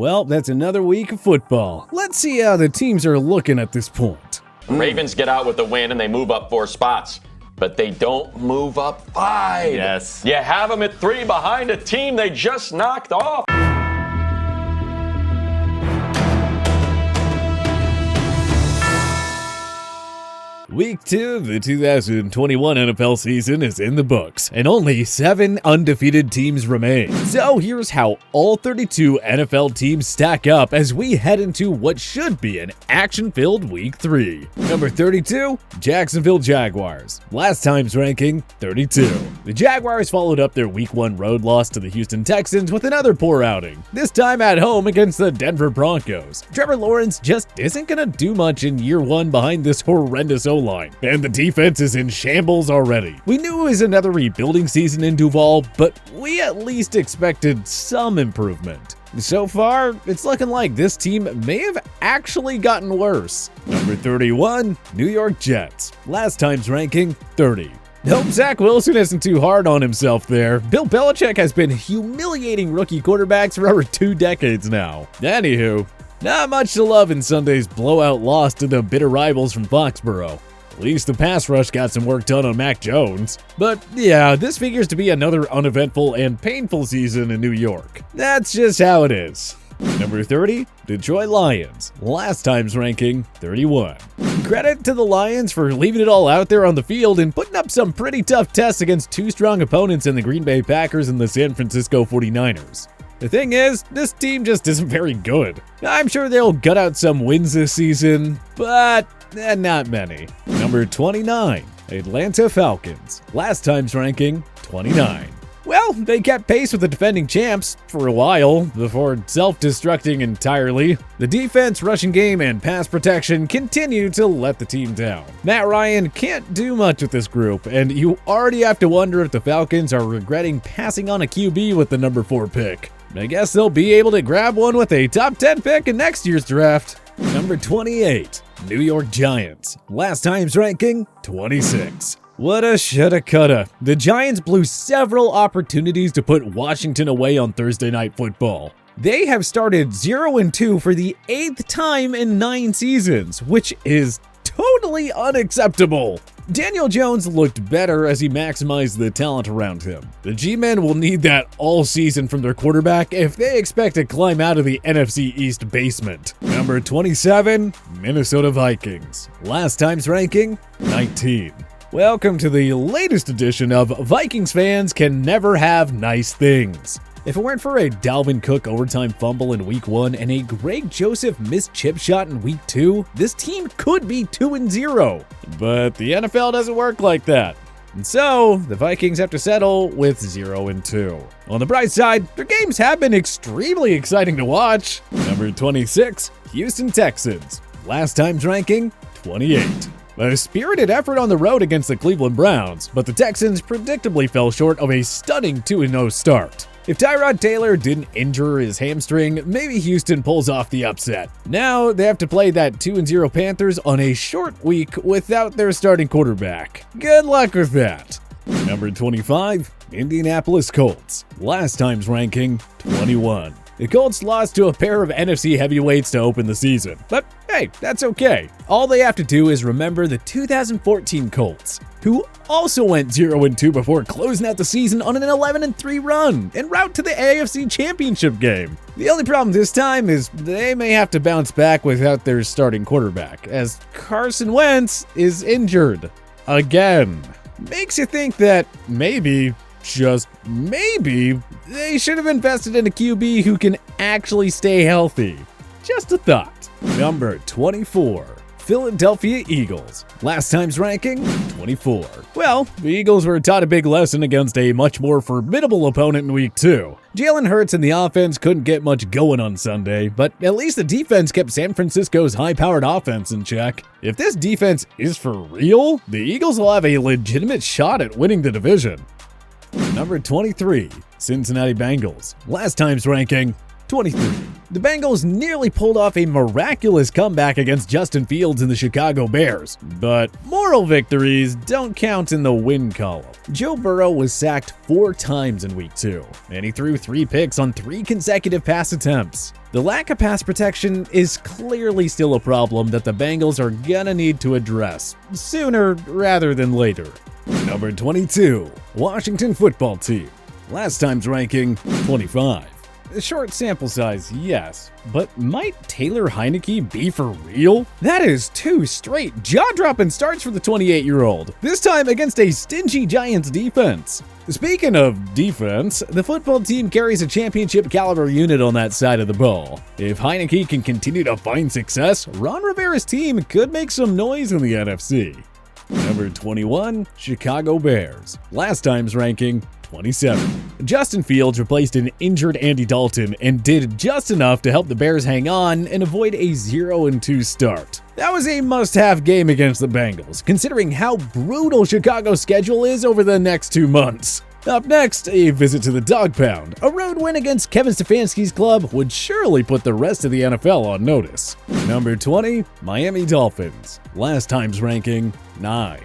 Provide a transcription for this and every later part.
Well, that's another week of football. Let's see how the teams are looking at this point. Ravens get out with the win and they move up 4 spots. But they don't move up 5. Yes. You have them at 3 behind a team they just knocked off. Week 2 of the 2021 NFL season is in the books, and only 7 undefeated teams remain. So here's how all 32 NFL teams stack up as we head into what should be an action-filled Week 3. Number 32, Jacksonville Jaguars. Last time's ranking, 32. The Jaguars followed up their Week 1 road loss to the Houston Texans with another poor outing, this time at home against the Denver Broncos. Trevor Lawrence just isn't gonna do much in year 1 behind this horrendous O-line, and the defense is in shambles already. We knew it was another rebuilding season in Duval, but we at least expected some improvement. So far, it's looking like this team may have actually gotten worse. Number 31, New York Jets. Last time's ranking, 30. Hope Zach Wilson isn't too hard on himself there. Bill Belichick has been humiliating rookie quarterbacks for over 2 decades now. Anywho, not much to love in Sunday's blowout loss to the bitter rivals from Foxborough. At least the pass rush got some work done on Mac Jones. But yeah, this figures to be another uneventful and painful season in New York. That's just how it is. Number 30, Detroit Lions. Last time's ranking, 31. Credit to the Lions for leaving it all out there on the field and putting up some pretty tough tests against 2 strong opponents in the Green Bay Packers and the San Francisco 49ers. The thing is, this team just isn't very good. I'm sure they'll gut out some wins this season, but not many. Number 29, Atlanta Falcons. Last time's ranking, 29. Well, they kept pace with the defending champs for a while before self-destructing entirely. The defense, rushing game, and pass protection continue to let the team down. Matt Ryan can't do much with this group, and you already have to wonder if the Falcons are regretting passing on a QB with the number 4 pick. I guess they'll be able to grab one with a top 10 pick in next year's draft. Number 28, New York Giants. Last time's ranking, 26. Woulda, shoulda, coulda. The Giants blew several opportunities to put Washington away on Thursday Night Football. They have started 0-2 for the 8th time in 9 seasons, which is totally unacceptable. Daniel Jones looked better as he maximized the talent around him. The G-Men will need that all season from their quarterback if they expect to climb out of the NFC East basement. Number 27, Minnesota Vikings. Last time's ranking, 19. Welcome to the latest edition of Vikings Fans Can Never Have Nice Things. If it weren't for a Dalvin Cook overtime fumble in Week 1 and a Greg Joseph missed chip shot in Week 2, this team could be 2-0. But the NFL doesn't work like that. And so, the Vikings have to settle with 0-2. On the bright side, their games have been extremely exciting to watch. Number 26, Houston Texans. Last time's ranking, 28. A spirited effort on the road against the Cleveland Browns, but the Texans predictably fell short of a stunning 2-0 start. If Tyrod Taylor didn't injure his hamstring, maybe Houston pulls off the upset. Now they have to play that 2-0 Panthers on a short week without their starting quarterback. Good luck with that. Number 25, Indianapolis Colts. Last time's ranking, 21. The Colts lost to a pair of NFC heavyweights to open the season, but hey, that's okay. All they have to do is remember the 2014 Colts, who also went 0-2 before closing out the season on an 11-3 run en route to the AFC Championship game. The only problem this time is they may have to bounce back without their starting quarterback, as Carson Wentz is injured again. Makes you think that maybe, just maybe, they should have invested in a QB who can actually stay healthy. Just a thought. Number 24, Philadelphia Eagles. Last time's ranking, 24. Well, the Eagles were taught a big lesson against a much more formidable opponent in Week 2. Jalen Hurts and the offense couldn't get much going on Sunday, but at least the defense kept San Francisco's high-powered offense in check. If this defense is for real, the Eagles will have a legitimate shot at winning the division. Number 23, Cincinnati Bengals. Last time's ranking, 23. The Bengals nearly pulled off a miraculous comeback against Justin Fields and the Chicago Bears, but moral victories don't count in the win column. Joe Burrow was sacked 4 times in Week 2, and he threw 3 picks on 3 consecutive pass attempts. The lack of pass protection is clearly still a problem that the Bengals are gonna need to address sooner rather than later. Number 22, Washington Football Team. Last time's ranking, 25. A short sample size, yes, but might Taylor Heineke be for real? That is 2 straight jaw-dropping starts for the 28-year-old, this time against a stingy Giants defense. Speaking of defense, the football team carries a championship-caliber unit on that side of the ball. If Heineke can continue to find success, Ron Rivera's team could make some noise in the NFC. Number 21, Chicago Bears. Last time's ranking, 27. Justin Fields replaced an injured Andy Dalton and did just enough to help the Bears hang on and avoid a 0-2 start. That was a must-have game against the Bengals, considering how brutal Chicago's schedule is over the next 2 months. Up next, a visit to the Dog Pound. A road win against Kevin Stefanski's club would surely put the rest of the NFL on notice. Number 20, Miami Dolphins. Last time's ranking, 9.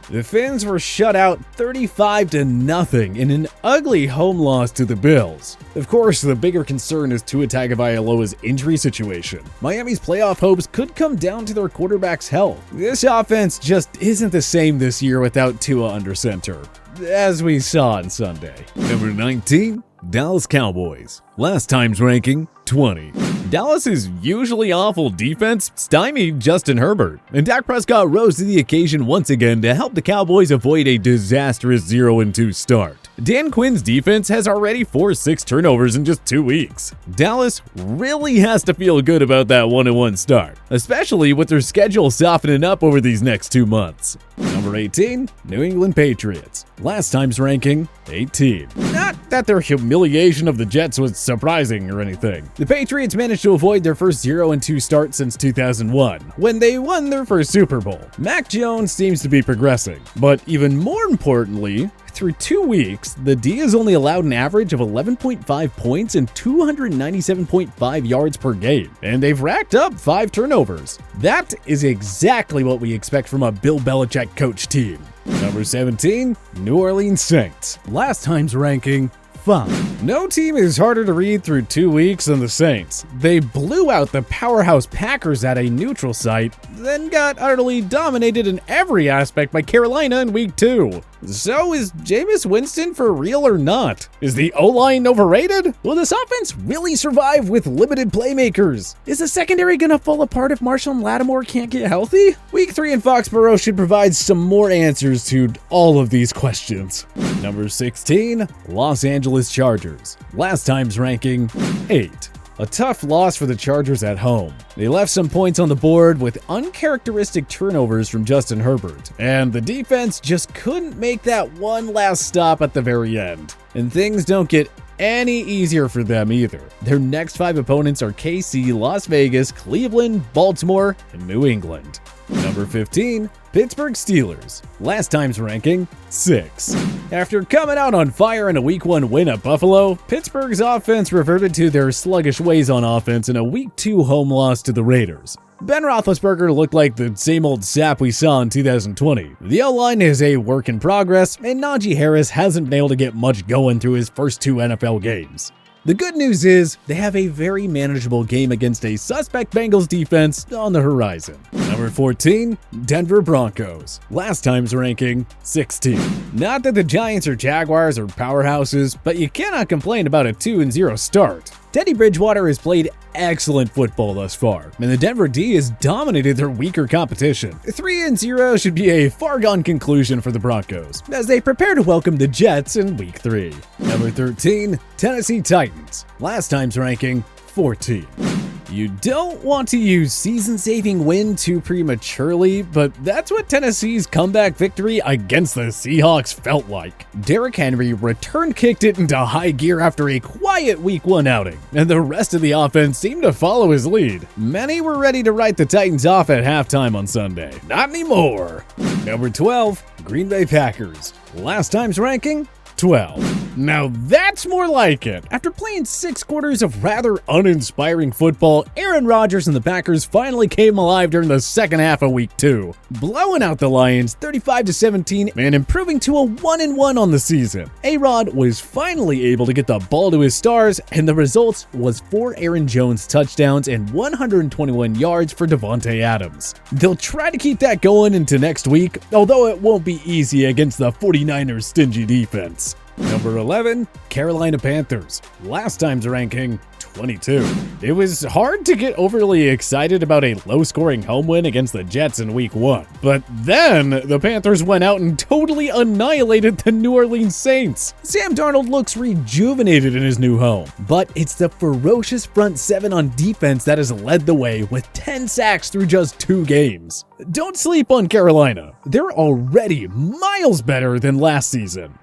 The Fins were shut out 35-0 in an ugly home loss to the Bills. Of course, the bigger concern is Tua Tagovailoa's injury situation. Miami's playoff hopes could come down to their quarterback's health. This offense just isn't the same this year without Tua under center, as we saw on Sunday. Number 19, Dallas Cowboys. Last time's ranking, 20. Dallas's usually awful defense stymied Justin Herbert, and Dak Prescott rose to the occasion once again to help the Cowboys avoid a disastrous 0-2 start. Dan Quinn's defense has already forced 6 turnovers in just 2 weeks. Dallas really has to feel good about that 1-1 start, especially with their schedule softening up over these next 2 months. Number 18, New England Patriots. Last time's ranking, 18. Not that their humiliation of the Jets was surprising or anything. The Patriots managed to avoid their first 0-2 start since 2001, when they won their first Super Bowl. Mac Jones seems to be progressing, but even more importantly, through 2 weeks, the D has only allowed an average of 11.5 points and 297.5 yards per game, and they've racked up 5 turnovers. That is exactly what we expect from a Bill Belichick coach team. Number 17, New Orleans Saints. Last time's ranking, 5. No team is harder to read through 2 weeks than the Saints. They blew out the powerhouse Packers at a neutral site, then got utterly dominated in every aspect by Carolina in Week 2. So is Jameis Winston for real or not? Is the O-line overrated? Will this offense really survive with limited playmakers? Is the secondary gonna fall apart if Marshall and Lattimore can't get healthy? Week 3 in Foxborough should provide some more answers to all of these questions. Number 16, Los Angeles Chargers. Last time's ranking, 8. A tough loss for the Chargers at home. They left some points on the board with uncharacteristic turnovers from Justin Herbert, and the defense just couldn't make that one last stop at the very end. And things don't get any easier for them either. Their next 5 opponents are KC, Las Vegas, Cleveland, Baltimore, and New England. Number 15, Pittsburgh Steelers. Last time's ranking, 6. After coming out on fire in a Week 1 win at Buffalo, Pittsburgh's offense reverted to their sluggish ways on offense in a Week 2 home loss to the Raiders. Ben Roethlisberger looked like the same old sap we saw in 2020. The O-line is a work in progress, and Najee Harris hasn't been able to get much going through his first 2 NFL games. The good news is they have a very manageable game against a suspect Bengals defense on the horizon. Number 14, Denver Broncos. Last time's ranking, 16. Not that the Giants or Jaguars are powerhouses, but you cannot complain about a 2-0 start. Teddy Bridgewater has played excellent football thus far, and the Denver D has dominated their weaker competition. 3-0 should be a foregone conclusion for the Broncos, as they prepare to welcome the Jets in Week 3. Number 13, Tennessee Titans. Last time's ranking, 14. You don't want to use season-saving win too prematurely, but that's what Tennessee's comeback victory against the Seahawks felt like. Derrick Henry kicked it into high gear after a quiet Week 1 outing, and the rest of the offense seemed to follow his lead. Many were ready to write the Titans off at halftime on Sunday. Not anymore. Number 12, Green Bay Packers. Last time's ranking, 12. Now that's more like it. After playing 6 quarters of rather uninspiring football, Aaron Rodgers and the Packers finally came alive during the second half of week 2, blowing out the Lions 35-17 and improving to a 1-1 on the season. A-Rod was finally able to get the ball to his stars, and the result was 4 Aaron Jones touchdowns and 121 yards for Davante Adams. They'll try to keep that going into next week, although it won't be easy against the 49ers' stingy defense. Number 11, Carolina Panthers. Last time's ranking, 22. It was hard to get overly excited about a low-scoring home win against the Jets in week 1. But then, the Panthers went out and totally annihilated the New Orleans Saints. Sam Darnold looks rejuvenated in his new home, but it's the ferocious front 7 on defense that has led the way with 10 sacks through just 2 games. Don't sleep on Carolina. They're already miles better than last season.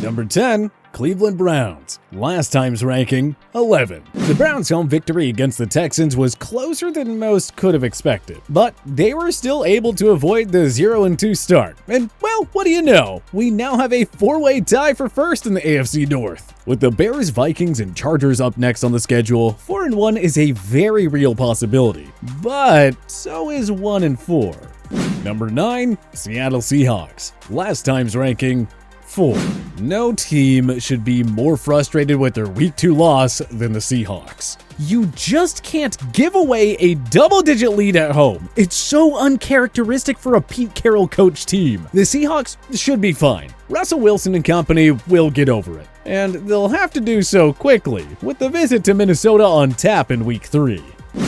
Number 10, Cleveland Browns. Last time's ranking, 11. The Browns' home victory against the Texans was closer than most could have expected, but they were still able to avoid the 0-2 start. And, well, what do you know? We now have a 4-way tie for first in the AFC North. With the Bears, Vikings, and Chargers up next on the schedule, 4-1 is a very real possibility, but so is 1-4. Number 9, Seattle Seahawks. Last time's ranking, 4. No team should be more frustrated with their week 2 loss than the Seahawks. You just can't give away a double-digit lead at home. It's so uncharacteristic for a Pete Carroll coach team. The Seahawks should be fine. Russell Wilson and company will get over it. And they'll have to do so quickly, with the visit to Minnesota on tap in week 3.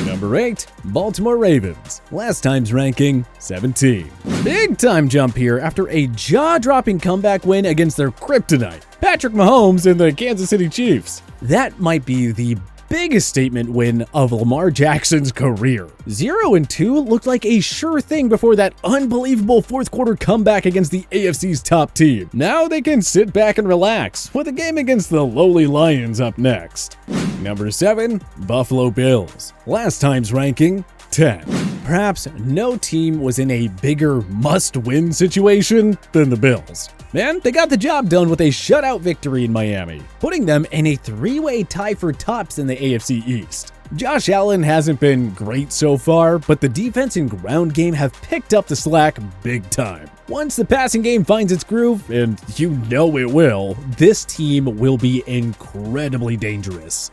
Number 8, Baltimore Ravens. Last time's ranking, 17. Big time jump here after a jaw-dropping comeback win against their kryptonite, Patrick Mahomes and the Kansas City Chiefs. That might be the biggest statement win of Lamar Jackson's career. 0-2 looked like a sure thing before that unbelievable fourth quarter comeback against the AFC's top team. Now they can sit back and relax, with a game against the lowly Lions up next. Number 7, Buffalo Bills. Last time's ranking, 10. Perhaps no team was in a bigger must-win situation than the Bills. And they got the job done with a shutout victory in Miami, putting them in a 3-way tie for tops in the AFC East. Josh Allen hasn't been great so far, but the defense and ground game have picked up the slack big time. Once the passing game finds its groove, and you know it will, this team will be incredibly dangerous.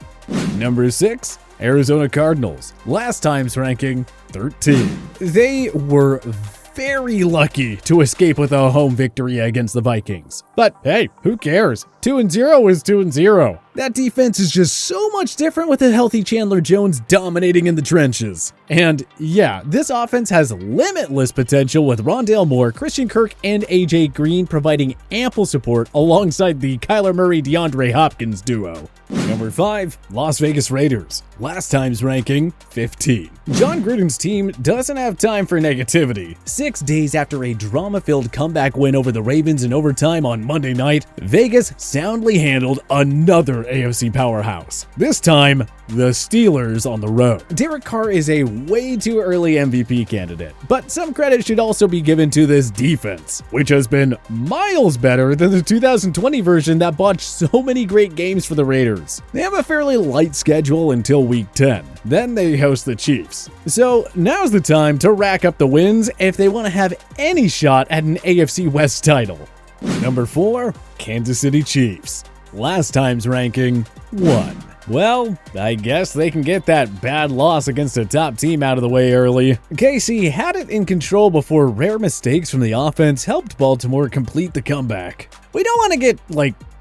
Number 6, Arizona Cardinals. Last time's ranking, 13. They were very lucky to escape with a home victory against the Vikings. But hey, who cares? 2-0 is 2-0. That defense is just so much different with a healthy Chandler Jones dominating in the trenches. And yeah, this offense has limitless potential with Rondale Moore, Christian Kirk, and AJ Green providing ample support alongside the Kyler Murray-DeAndre Hopkins duo. Number 5, Las Vegas Raiders. Last time's ranking, 15. John Gruden's team doesn't have time for negativity. 6 days after a drama-filled comeback win over the Ravens in overtime on Monday night, Vegas soundly handled another AFC powerhouse. This time, the Steelers on the road. Derek Carr is a way too early MVP candidate, but some credit should also be given to this defense, which has been miles better than the 2020 version that botched so many great games for the Raiders. They have a fairly light schedule until week 10. Then they host the Chiefs. So now's the time to rack up the wins if they want to have any shot at an AFC West title. Number 4, Kansas City Chiefs. Last time's ranking, 1. Well, I guess they can get that bad loss against a top team out of the way early. KC had it in control before rare mistakes from the offense helped Baltimore complete the comeback. We don't want to get,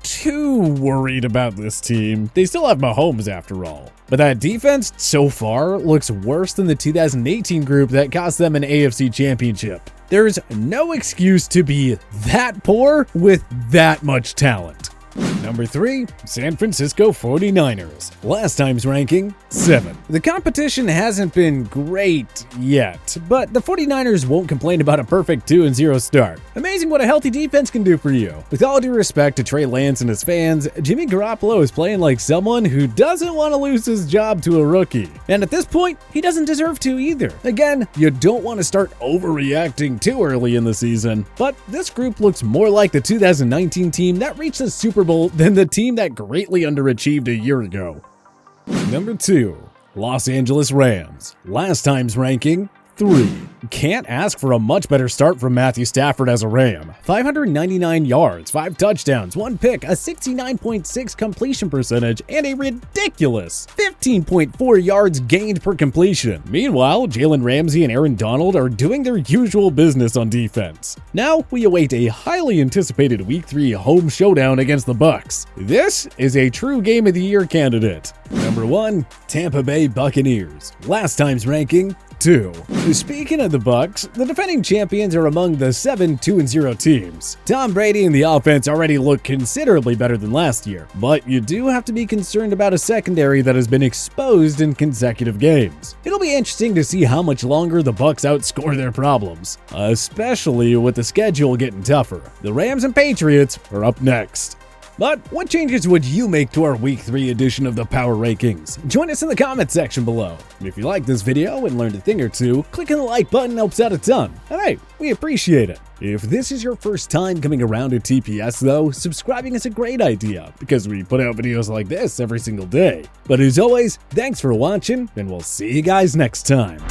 too worried about this team. They still have Mahomes after all. But that defense so far looks worse than the 2018 group that cost them an AFC championship. There's no excuse to be that poor with that much talent. Number 3, San Francisco 49ers. Last time's ranking, 7. The competition hasn't been great yet, but the 49ers won't complain about a perfect 2-0 start. Amazing what a healthy defense can do for you. With all due respect to Trey Lance and his fans, Jimmy Garoppolo is playing like someone who doesn't want to lose his job to a rookie. And at this point, he doesn't deserve to either. Again, you don't want to start overreacting too early in the season, but this group looks more like the 2019 team that reached the Super Bowl terrible than the team that greatly underachieved a year ago. Number 2. Los Angeles Rams. Last time's ranking, 3. Can't ask for a much better start from Matthew Stafford as a Ram. 599 yards, 5 touchdowns, 1 pick, a 69.6 completion percentage, and a ridiculous 15.4 yards gained per completion. Meanwhile, Jalen Ramsey and Aaron Donald are doing their usual business on defense. Now we await a highly anticipated Week 3 home showdown against the Bucs. This is a true Game of the Year candidate. Number 1. Tampa Bay Buccaneers. Last time's ranking, 2. Speaking of the Bucs, the defending champions are among the 7 2-0 teams. Tom Brady and the offense already look considerably better than last year, but you do have to be concerned about a secondary that has been exposed in consecutive games. It'll be interesting to see how much longer the Bucs outscore their problems, especially with the schedule getting tougher. The Rams and Patriots are up next. But what changes would you make to our Week 3 edition of the Power Rankings? Join us in the comment section below. And if you liked this video and learned a thing or two, clicking the like button helps out a ton. And hey, we appreciate it. If this is your first time coming around to TPS though, subscribing is a great idea because we put out videos like this every single day. But as always, thanks for watching and we'll see you guys next time.